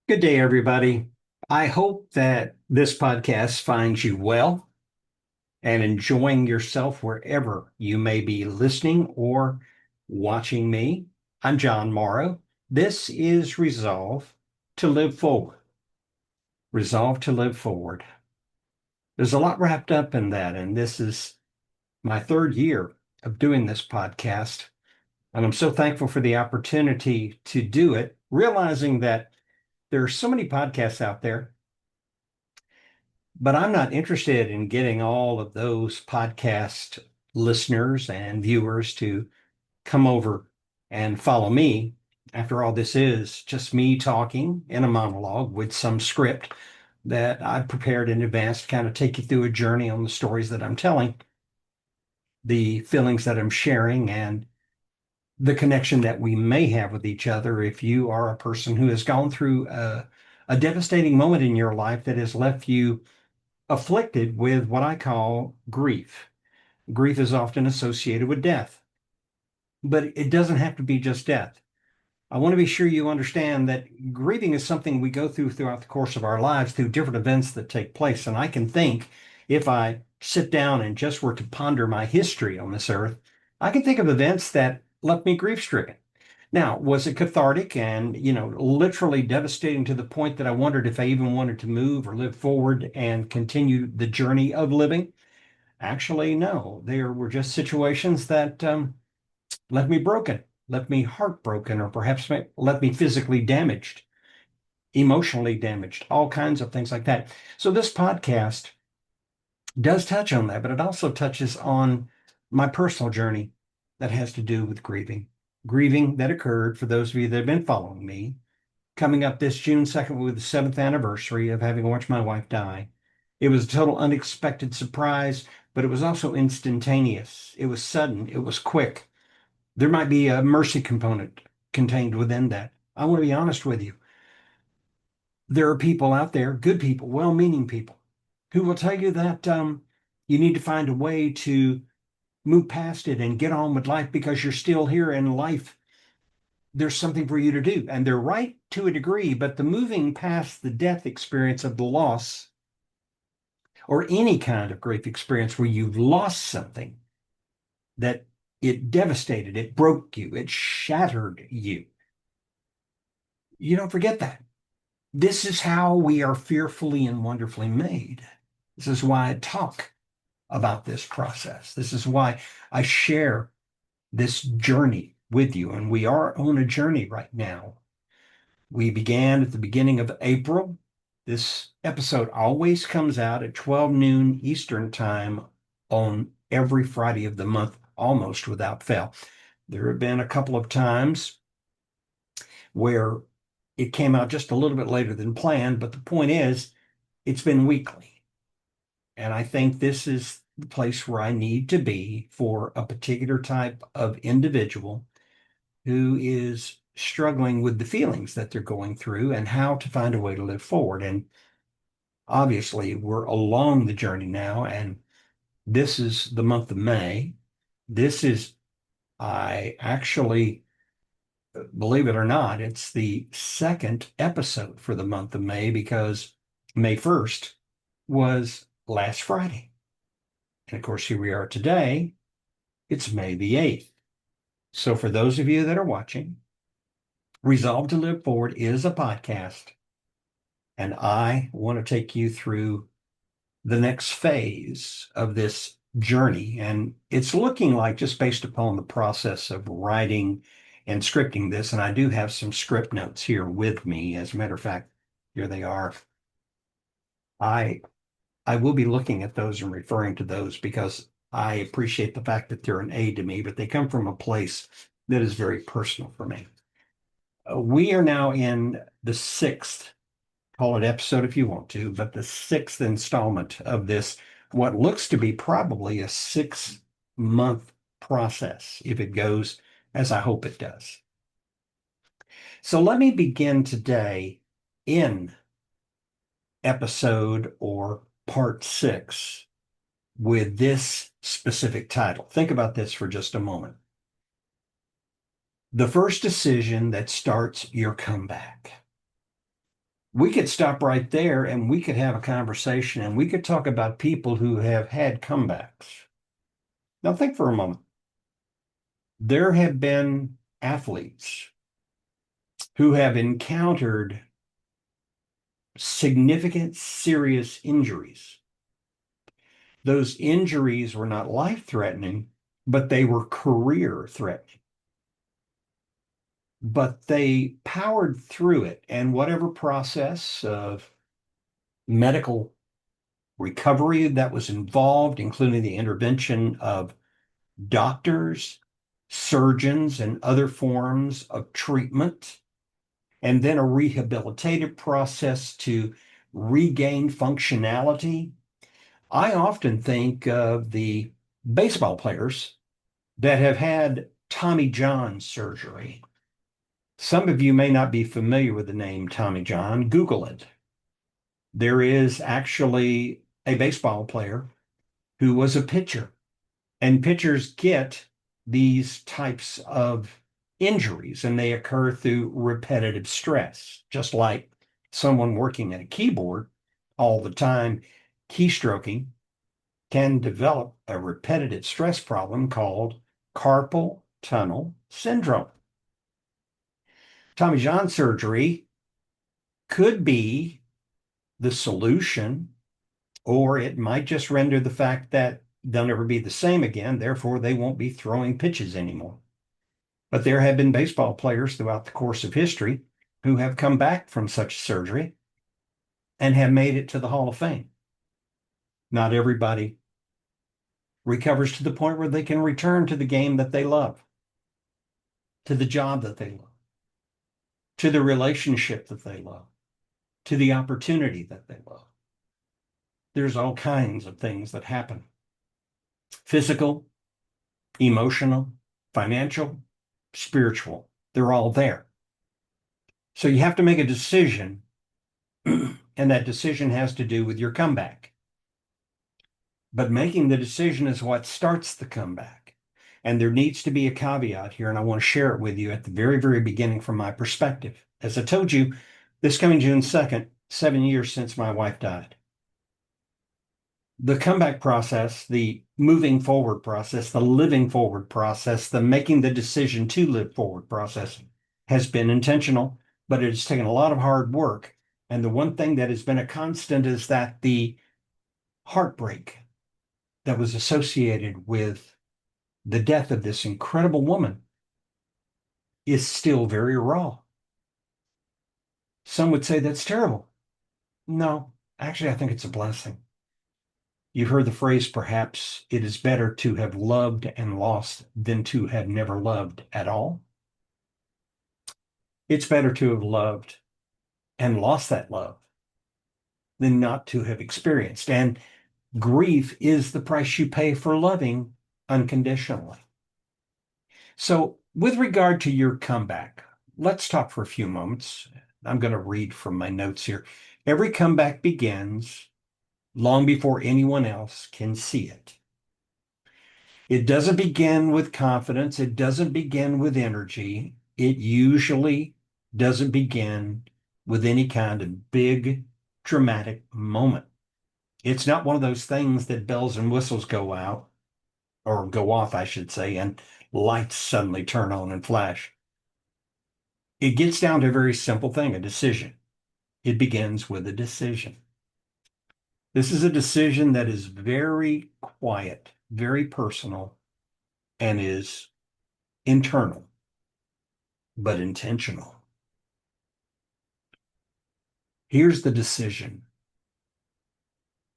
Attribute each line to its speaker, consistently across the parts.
Speaker 1: Good day, everybody. I hope that this podcast finds you well and enjoying yourself wherever you may be listening or watching me. I'm John Morrow. This is Resolve to Live Forward. Resolve to Live Forward. There's a lot wrapped up in that, and this is my third year of doing this podcast. And I'm so thankful for the opportunity to do it, realizing that there are so many podcasts out there. But I'm not interested in getting all of those podcast listeners and viewers to come over and follow me. After all, this is just me talking in a monologue with some script that I've prepared in advance to kind of take you through a journey on the stories that I'm telling, the feelings that I'm sharing, and the connection that we may have with each other if you are a person who has gone through a devastating moment in your life that has left you afflicted with what I call grief. Grief is often associated with death, but it doesn't have to be just death. I want to be sure you understand that grieving is something we go through throughout the course of our lives through different events that take place. And I can think, if I sit down and just were to ponder my history on this earth, I can think of events that left me grief stricken. Now, was it cathartic and, literally devastating to the point that I wondered if I even wanted to move or live forward and continue the journey of living? Actually, no. There were just situations that left me broken, left me heartbroken, or perhaps left me physically damaged, emotionally damaged, all kinds of things like that. So this podcast does touch on that, but it also touches on my personal journey that has to do with grieving. Grieving that occurred, for those of you that have been following me, coming up this June 2nd with the seventh anniversary of having watched my wife die. It was a total unexpected surprise, but it was also instantaneous. It was sudden. It was quick. There might be a mercy component contained within that. I want to be honest with you. There are people out there, good people, well-meaning people, who will tell you that you need to find a way to move past it and get on with life because you're still here in life. There's something for you to do. And they're right to a degree, but the moving past the death experience of the loss or any kind of grief experience where you've lost something that it devastated, it broke you, it shattered you. You don't forget that. This is how we are fearfully and wonderfully made. This is why I talk about this process. This is why I share this journey with you. And we are on a journey right now. We began at the beginning of April. This episode always comes out at 12 noon Eastern time on every Friday of the month, almost without fail. There have been a couple of times where it came out just a little bit later than planned, but the point is, it's been weekly. And I think this is the place where I need to be for a particular type of individual who is struggling with the feelings that they're going through and how to find a way to live forward. And obviously, we're along the journey now, and this is the month of May. This is, I actually, believe it or not, it's the second episode for the month of May because May 1st was last Friday. And of course, here we are today. It's May the 8th. So for those of you that are watching, Resolve to Live Forward is a podcast, and I want to take you through the next phase of this journey. And it's looking like, just based upon the process of writing and scripting this, and I do have some script notes here with me. As a matter of fact, here they are. I I will be looking at those and referring to those because I appreciate the fact that they're an aid to me, but they come from a place that is very personal for me. We are now in the sixth, call it episode if you want to, but the sixth installment of this, what looks to be probably a 6-month process if it goes as I hope it does. So let me begin today in episode or part 6 with this specific title. Think about this for just a moment. The first decision that starts your comeback. We could stop right there and we could have a conversation and we could talk about people who have had comebacks. Now, think for a moment. There have been athletes who have encountered significant, serious injuries. Those injuries were not life-threatening, but they were career-threatening. But they powered through it, and whatever process of medical recovery that was involved, including the intervention of doctors, surgeons, and other forms of treatment, and then a rehabilitative process to regain functionality. I often think of the baseball players that have had Tommy John surgery. Some of you may not be familiar with the name Tommy John. Google it. There is actually a baseball player who was a pitcher, and pitchers get these types of injuries, and they occur through repetitive stress, just like someone working at a keyboard all the time, keystroking, can develop a repetitive stress problem called carpal tunnel syndrome. Tommy John surgery could be the solution, or it might just render the fact that they'll never be the same again. Therefore, they won't be throwing pitches anymore. But there have been baseball players throughout the course of history who have come back from such surgery and have made it to the Hall of Fame. Not everybody recovers to the point where they can return to the game that they love, to the job that they love, to the relationship that they love, to the opportunity that they love. There's all kinds of things that happen. Physical, emotional, financial, spiritual. They're all there. So you have to make a decision, and that decision has to do with your comeback. But making the decision is what starts the comeback. And there needs to be a caveat here, and I want to share it with you at the very, very beginning from my perspective. As I told you, this coming June 2nd, 7 years since my wife died. The comeback process, the moving forward process, the living forward process, the making the decision to live forward process has been intentional, but it has taken a lot of hard work. And the one thing that has been a constant is that the heartbreak that was associated with the death of this incredible woman is still very raw. Some would say that's terrible. No, actually, I think it's a blessing. You've heard the phrase, perhaps it is better to have loved and lost than to have never loved at all. It's better to have loved and lost that love than not to have experienced. And grief is the price you pay for loving unconditionally. So, with regard to your comeback, let's talk for a few moments. I'm going to read from my notes here. Every comeback begins long before anyone else can see it. It doesn't begin with confidence. It doesn't begin with energy. It usually doesn't begin with any kind of big, dramatic moment. It's not one of those things that bells and whistles go out, or go off, I should say, and lights suddenly turn on and flash. It gets down to a very simple thing, a decision. It begins with a decision. This is a decision that is very quiet, very personal, and is internal, but intentional. Here's the decision.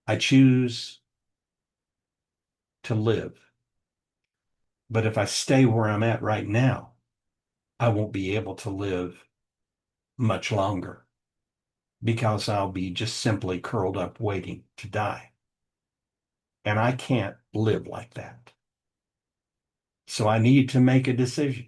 Speaker 1: I choose to live. But if I stay where I'm at right now, I won't be able to live much longer because I'll be just simply curled up waiting to die. And I can't live like that. So I need to make a decision.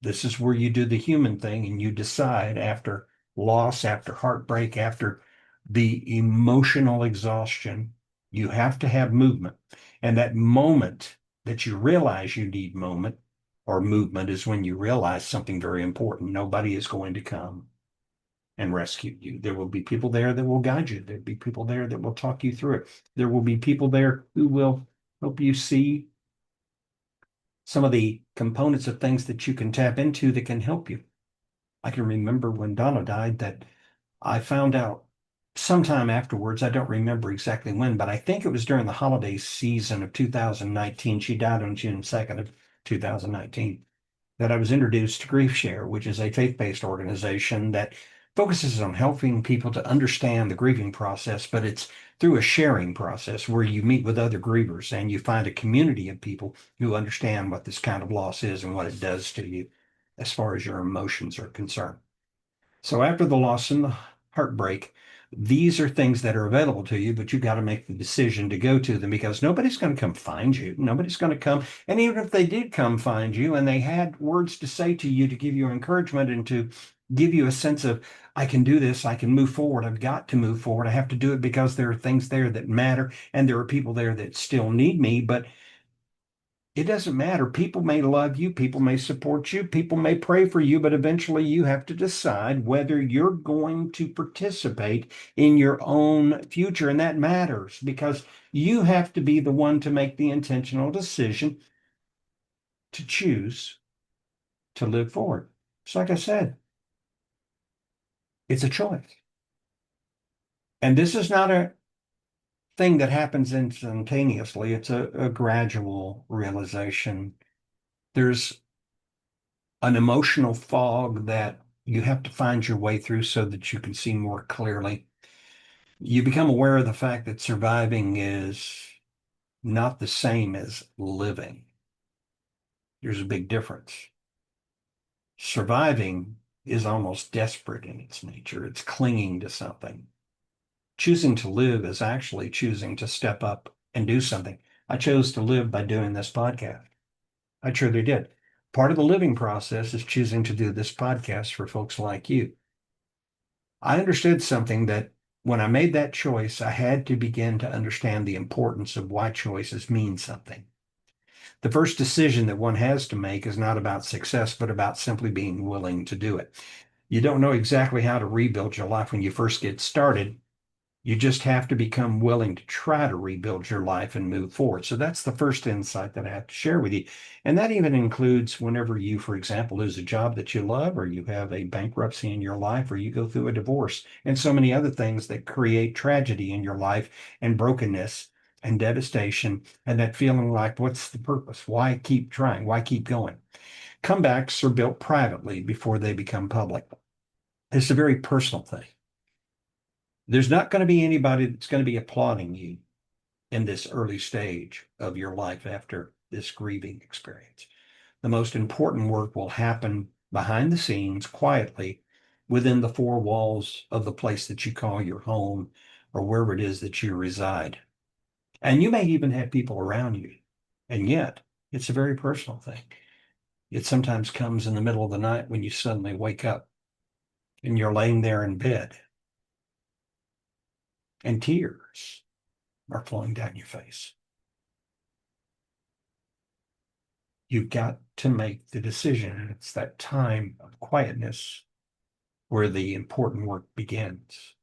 Speaker 1: This is where you do the human thing and you decide after loss, after heartbreak, after the emotional exhaustion, you have to have movement. And that moment that you realize you need moment or movement is when you realize something very important. Nobody is going to come and rescue you. There will be people there that will guide you. There'll be people there that will talk you through it. There will be people there who will help you see some of the components of things that you can tap into that can help you. I can remember when Donna died that I found out sometime afterwards. I don't remember exactly when, but I think it was during the holiday season of 2019. She died on June 2nd of 2019. That I was introduced to Grief Share, which is a faith-based organization that focuses on helping people to understand the grieving process, but it's through a sharing process where you meet with other grievers and you find a community of people who understand what this kind of loss is and what it does to you as far as your emotions are concerned. So after the loss and the heartbreak, these are things that are available to you, but you got to make the decision to go to them because nobody's going to come find you. Nobody's going to come. And even if they did come find you and they had words to say to you to give you encouragement and to give you a sense of, I can do this, I can move forward, I've got to move forward. I have to do it because there are things there that matter and there are people there that still need me. But it doesn't matter. People may love you, people may support you, people may pray for you, but eventually you have to decide whether you're going to participate in your own future. And that matters because you have to be the one to make the intentional decision to choose to live forward. It's like I said, it's a choice. And this is not a thing that happens instantaneously, it's a gradual realization. There's an emotional fog that you have to find your way through so that you can see more clearly. You become aware of the fact that surviving is not the same as living. There's a big difference. Surviving is almost desperate in its nature. It's clinging to something. Choosing to live is actually choosing to step up and do something. I chose to live by doing this podcast. I truly did. Part of the living process is choosing to do this podcast for folks like you. I understood something that when I made that choice, I had to begin to understand the importance of why choices mean something. The first decision that one has to make is not about success, but about simply being willing to do it. You don't know exactly how to rebuild your life when you first get started. You just have to become willing to try to rebuild your life and move forward. So that's the first insight that I have to share with you. And that even includes whenever you, for example, lose a job that you love, or you have a bankruptcy in your life, or you go through a divorce, and so many other things that create tragedy in your life and brokenness and devastation, and that feeling like, what's the purpose? Why keep trying? Why keep going? Comebacks are built privately before they become public. It's a very personal thing. There's not going to be anybody that's going to be applauding you in this early stage of your life after this grieving experience. The most important work will happen behind the scenes, quietly, within the four walls of the place that you call your home or wherever it is that you reside. And you may even have people around you. And yet, it's a very personal thing. It sometimes comes in the middle of the night when you suddenly wake up and you're laying there in bed and tears are flowing down your face. You've got to make the decision. And it's that time of quietness where the important work begins.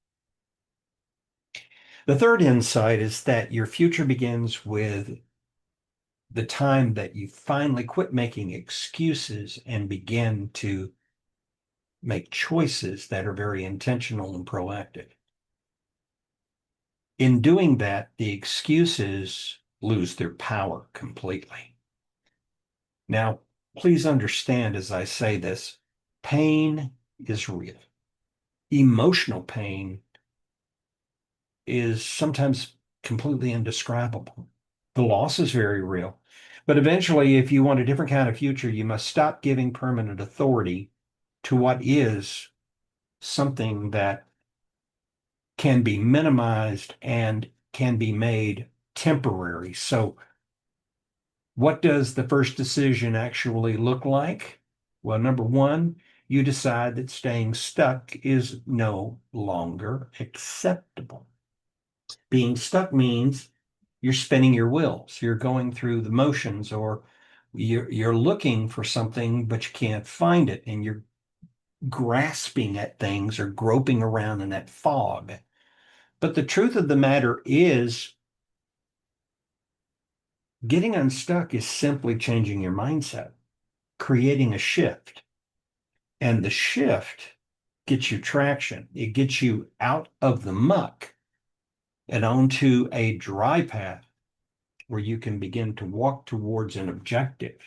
Speaker 1: The third insight is that your future begins with the time that you finally quit making excuses and begin to make choices that are very intentional and proactive. In doing that, the excuses lose their power completely. Now, please understand as I say this, pain is real. Emotional pain is sometimes completely indescribable. The loss is very real. But eventually, if you want a different kind of future, you must stop giving permanent authority to what is something that can be minimized and can be made temporary. So, what does the first decision actually look like? Well, number one, you decide that staying stuck is no longer acceptable. Being stuck means you're spinning your wheels, you're going through the motions, or you're looking for something, but you can't find it, and you're grasping at things or groping around in that fog. But the truth of the matter is, getting unstuck is simply changing your mindset, creating a shift. And the shift gets you traction. It gets you out of the muck and onto a dry path where you can begin to walk towards an objective.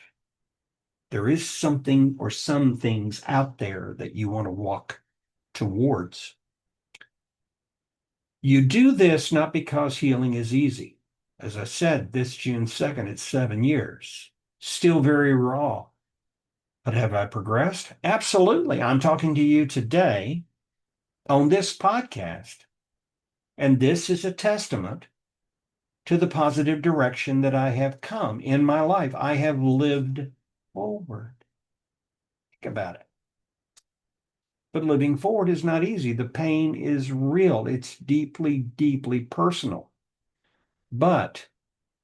Speaker 1: There is something or some things out there that you want to walk towards. You do this not because healing is easy. As I said, this June 2nd, it's 7 years. Still very raw. But have I progressed? Absolutely. I'm talking to you today on this podcast, and this is a testament to the positive direction that I have come in my life. I have lived forward. Think about it. But living forward is not easy. The pain is real. It's deeply, deeply personal. But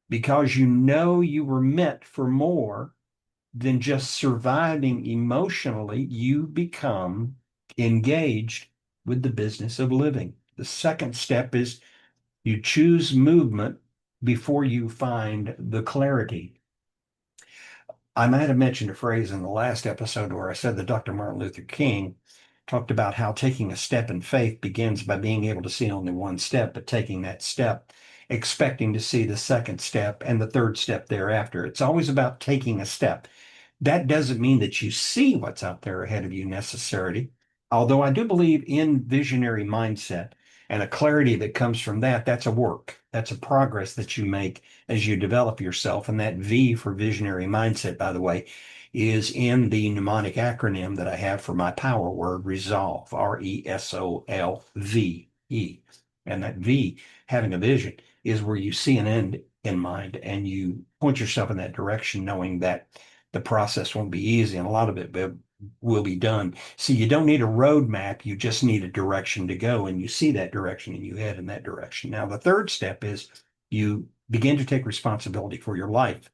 Speaker 1: because you know you were meant for more than just surviving emotionally, you become engaged with the business of living. The second step is you choose movement before you find the clarity. I might have mentioned a phrase in the last episode where I said that Dr. Martin Luther King talked about how taking a step in faith begins by being able to see only one step, but taking that step, expecting to see the second step and the third step thereafter. It's always about taking a step. That doesn't mean that you see what's out there ahead of you necessarily, although I do believe in visionary mindset and a clarity that comes from that. That's a work. That's a progress that you make as you develop yourself. And that V for visionary mindset, by the way, is in the mnemonic acronym that I have for my power word, resolve, RESOLVE. And that V, having a vision, is where you see an end in mind and you point yourself in that direction, knowing that the process won't be easy and a lot of it will be done. See, you don't need a roadmap, you just need a direction to go, and you see that direction and you head in that direction. Now, the third step is you begin to take responsibility for your life.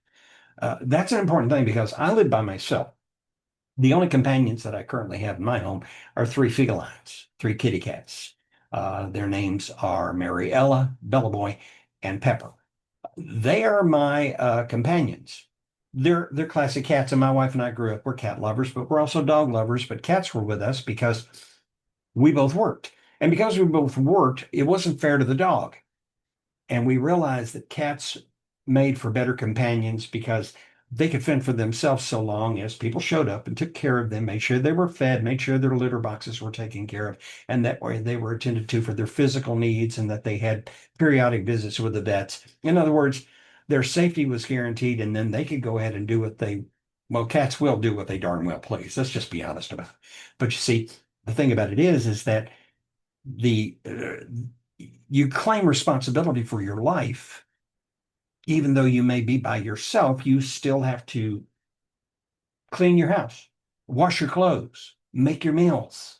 Speaker 1: That's an important thing because I live by myself. The only companions that I currently have in my home are three felines, three kitty cats. Their names are Mariella, Bella Boy, and Pepper. They are my companions. They're classic cats, and my wife and I grew up. We're cat lovers, but we're also dog lovers. But cats were with us because we both worked, and because we both worked, it wasn't fair to the dog. And we realized that cats made for better companions because they could fend for themselves so long as people showed up and took care of them, made sure they were fed, made sure their litter boxes were taken care of, and that way they were attended to for their physical needs and that they had periodic visits with the vets. In other words, their safety was guaranteed, and then they could go ahead and do what well, cats will do what they darn well please. Let's just be honest about it. But you see, the thing about it is that the you claim responsibility for your life. Even though you may be by yourself, you still have to clean your house, wash your clothes, make your meals.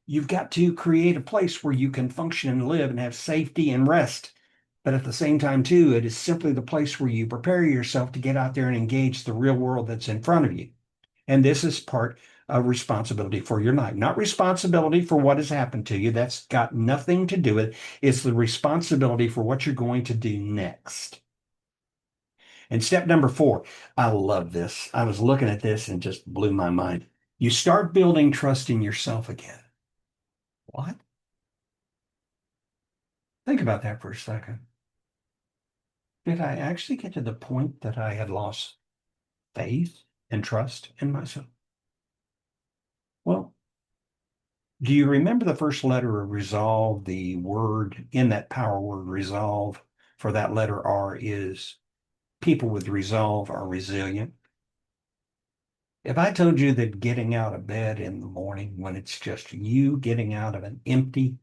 Speaker 1: You've got to create a place where you can function and live and have safety and rest. But at the same time, too, it is simply the place where you prepare yourself to get out there and engage the real world that's in front of you. And this is part of responsibility for your life, not responsibility for what has happened to you. That's got nothing to do with it. It's the responsibility for what you're going to do next. And step number 4, I love this. I was looking at this and just blew my mind. You start building trust in yourself again. What? Think about that for a second. Did I actually get to the point that I had lost faith and trust in myself? Well, do you remember the first letter of resolve? The word in that power word resolve for that letter R is people with resolve are resilient. If I told you that getting out of bed in the morning when it's just you getting out of an empty,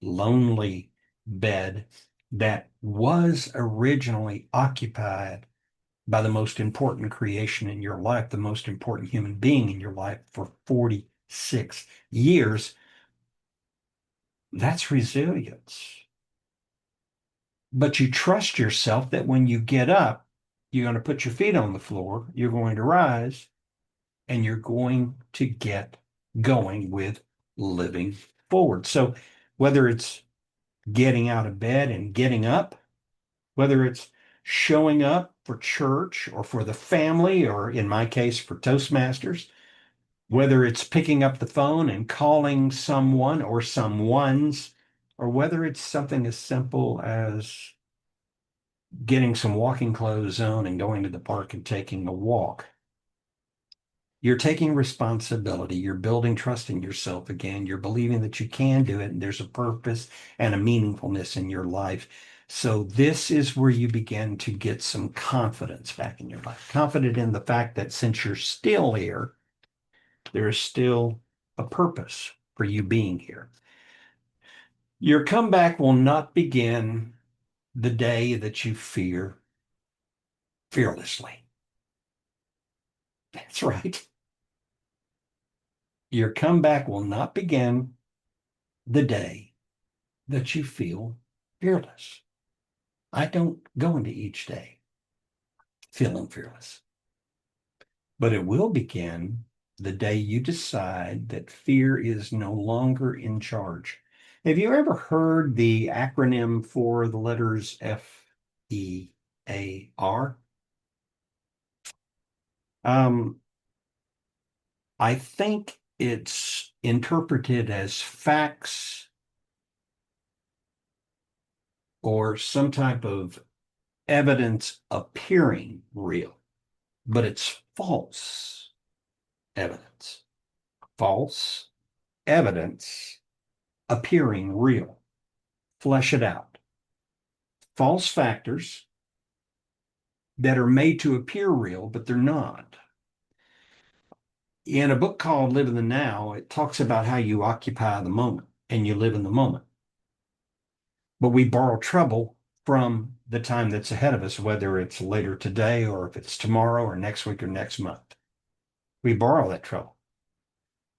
Speaker 1: lonely bed that was originally occupied by the most important creation in your life, the most important human being in your life for 46 years, that's resilience. But you trust yourself that when you get up, you're going to put your feet on the floor, you're going to rise, and you're going to get going with living forward. So whether it's getting out of bed and getting up, whether it's showing up for church or for the family, or in my case, for Toastmasters, whether it's picking up the phone and calling someone or someone's, or whether it's something as simple as getting some walking clothes on and going to the park and taking a walk. You're taking responsibility. You're building trust in yourself again. You're believing that you can do it and there's a purpose and a meaningfulness in your life. So this is where you begin to get some confidence back in your life. Confident in the fact that since you're still here, there is still a purpose for you being here. Your comeback will not begin the day that you fear fearlessly. That's right. Your comeback will not begin the day that you feel fearless. I don't go into each day feeling fearless, but it will begin the day you decide that fear is no longer in charge. Have you ever heard the acronym for the letters FEAR? Um, I think it's interpreted as facts or some type of evidence appearing real, but it's false evidence. False evidence appearing real. Flesh it out. False factors that are made to appear real, but they're not. In a book called Live in the Now, it talks about how you occupy the moment and you live in the moment. But we borrow trouble from the time that's ahead of us, whether it's later today or if it's tomorrow or next week or next month. We borrow that trouble.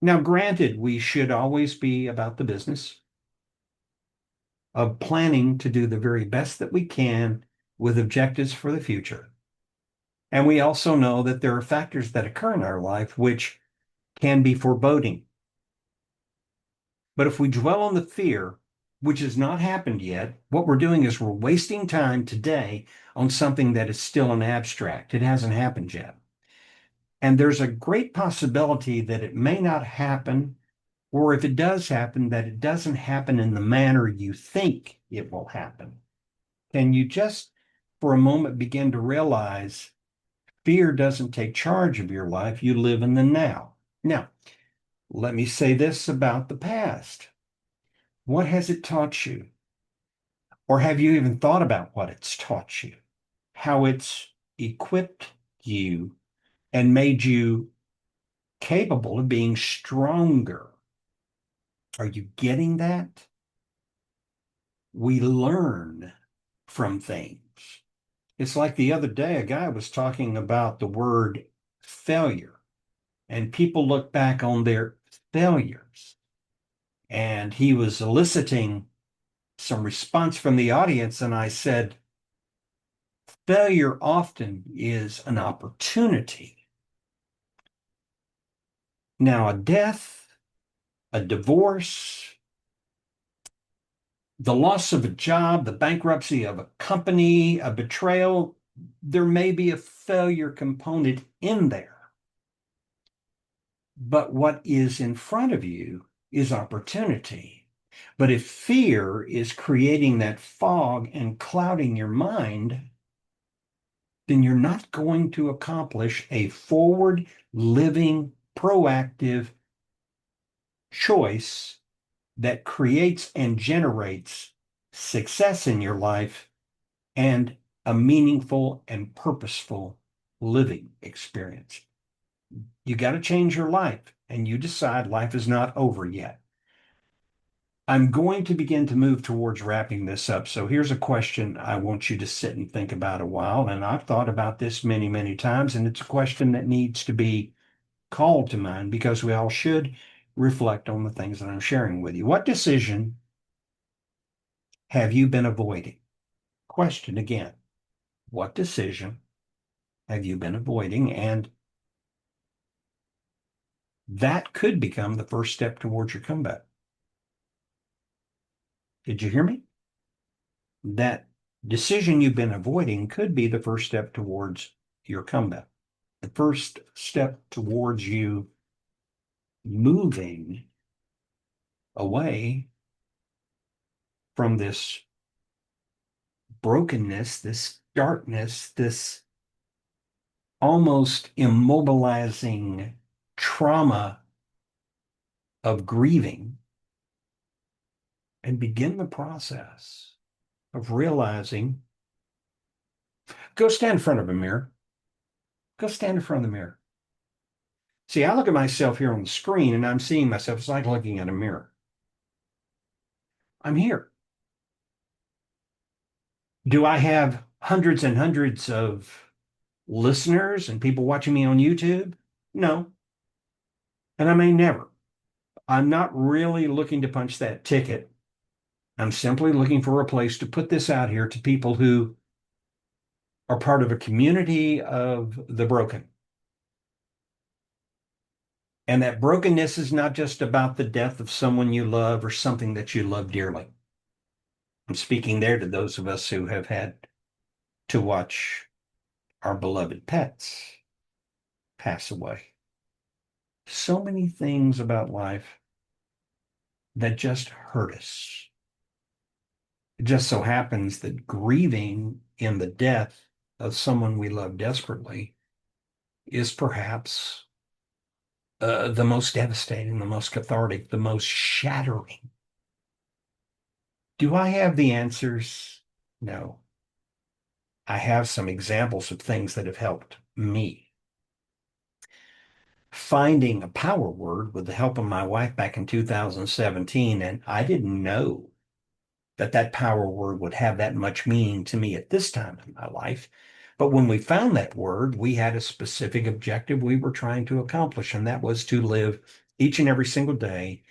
Speaker 1: Now, granted, we should always be about the business of planning to do the very best that we can with objectives for the future. And we also know that there are factors that occur in our life which can be foreboding. But if we dwell on the fear, which has not happened yet, what we're doing is we're wasting time today on something that is still an abstract. It hasn't happened yet. And there's a great possibility that it may not happen, or if it does happen, that it doesn't happen in the manner you think it will happen. Can you just, for a moment, begin to realize fear doesn't take charge of your life? You live in the now. Now, let me say this about the past. What has it taught you? Or have you even thought about what it's taught you? How it's equipped you and made you capable of being stronger? Are you getting that? We learn from things. It's like the other day, a guy was talking about the word failure, and people look back on their failures. And he was eliciting some response from the audience, and I said, failure often is an opportunity. Now, a death, a divorce, the loss of a job, the bankruptcy of a company, a betrayal, there may be a failure component in there. But what is in front of you is opportunity. But if fear is creating that fog and clouding your mind, then you're not going to accomplish a forward living, proactive choice that creates and generates success in your life and a meaningful and purposeful living experience. You got to change your life, and you decide life is not over yet. I'm going to begin to move towards wrapping this up. So here's a question I want you to sit and think about a while. And I've thought about this many, many times, and it's a question that needs to be called to mind because we all should reflect on the things that I'm sharing with you. What decision have you been avoiding? Question again. What decision have you been avoiding? And that could become the first step towards your comeback. Did you hear me? That decision you've been avoiding could be the first step towards your comeback. The first step towards you moving away from this brokenness, this darkness, this almost immobilizing trauma of grieving, and begin the process of realizing, go stand in front of a mirror. Go stand in front of the mirror. See, I look at myself here on the screen and I'm seeing myself. It's like looking at a mirror. I'm here. Do I have hundreds and hundreds of listeners and people watching me on YouTube? No. And I may never. I'm not really looking to punch that ticket. I'm simply looking for a place to put this out here to people who are part of a community of the broken. And that brokenness is not just about the death of someone you love or something that you love dearly. I'm speaking there to those of us who have had to watch our beloved pets pass away. So many things about life that just hurt us. It just so happens that grieving in the death of someone we love desperately is perhaps the most devastating, the most cathartic, the most shattering. Do I have the answers? No. I have some examples of things that have helped me. Finding a power word with the help of my wife back in 2017, and I didn't know that that power word would have that much meaning to me at this time in my life. But when we found that word, we had a specific objective we were trying to accomplish, and that was to live each and every single day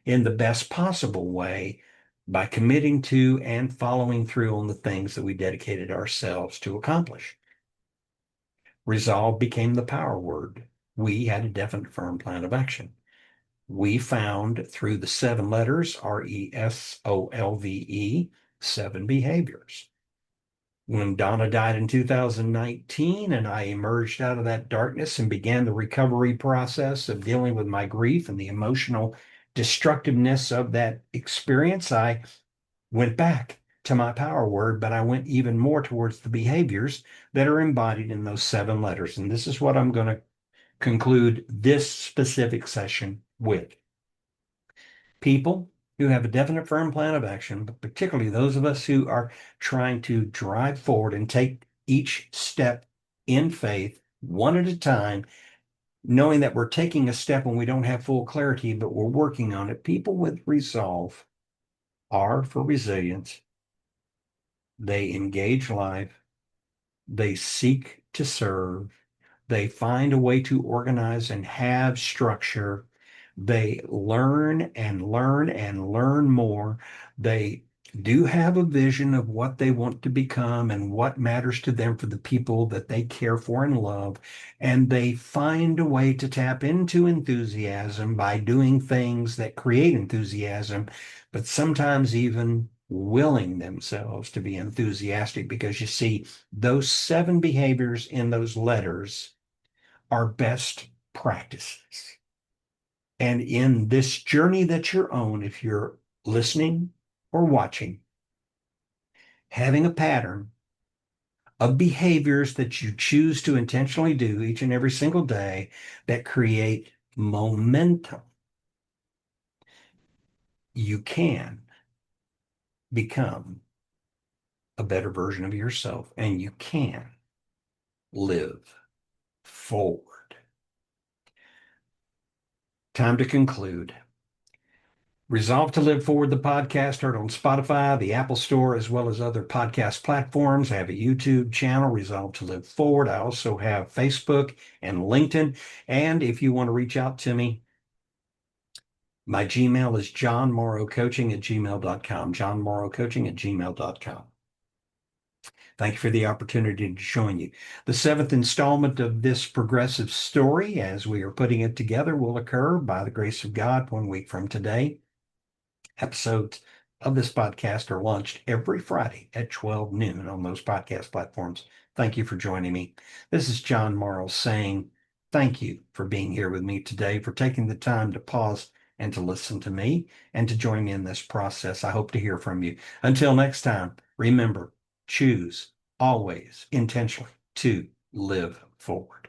Speaker 1: in the best possible way by committing to and following through on the things that we dedicated ourselves to accomplish. Resolve became the power word. We had a definite, firm plan of action. We found through the 7 letters, RESOLVE, 7 behaviors. When Donna died in 2019 and I emerged out of that darkness and began the recovery process of dealing with my grief and the emotional destructiveness of that experience, I went back to my power word, but I went even more towards the behaviors that are embodied in those 7 letters. And this is what I'm going to conclude this specific session with. People who have a definite, firm plan of action, but particularly those of us who are trying to drive forward and take each step in faith, one at a time, knowing that we're taking a step when we don't have full clarity, but we're working on it. People with resolve are for resilience. They engage life. They seek to serve. They find a way to organize and have structure. They learn and learn and learn more. They do have a vision of what they want to become and what matters to them for the people that they care for and love. And they find a way to tap into enthusiasm by doing things that create enthusiasm, but sometimes even willing themselves to be enthusiastic, because you see, those 7 behaviors in those letters are best practices. And in this journey that you're on, if you're listening or watching, having a pattern of behaviors that you choose to intentionally do each and every single day that create momentum, you can become a better version of yourself, and you can live forward. Time to conclude. Resolve to Live Forward, the podcast, heard on Spotify, the Apple Store, as well as other podcast platforms. I have a YouTube channel, Resolve to Live Forward. I also have Facebook and LinkedIn. And if you want to reach out to me, my Gmail is johnmorrowcoaching@gmail.com, johnmorrowcoaching@gmail.com. Thank you for the opportunity to join you. The seventh installment of this progressive story, as we are putting it together, will occur by the grace of God 1 week from today. Episodes of this podcast are launched every Friday at 12 noon on those podcast platforms. Thank you for joining me. This is John Morrow saying thank you for being here with me today, for taking the time to pause and to listen to me and to join me in this process. I hope to hear from you. Until next time, remember, choose always intentionally to live forward.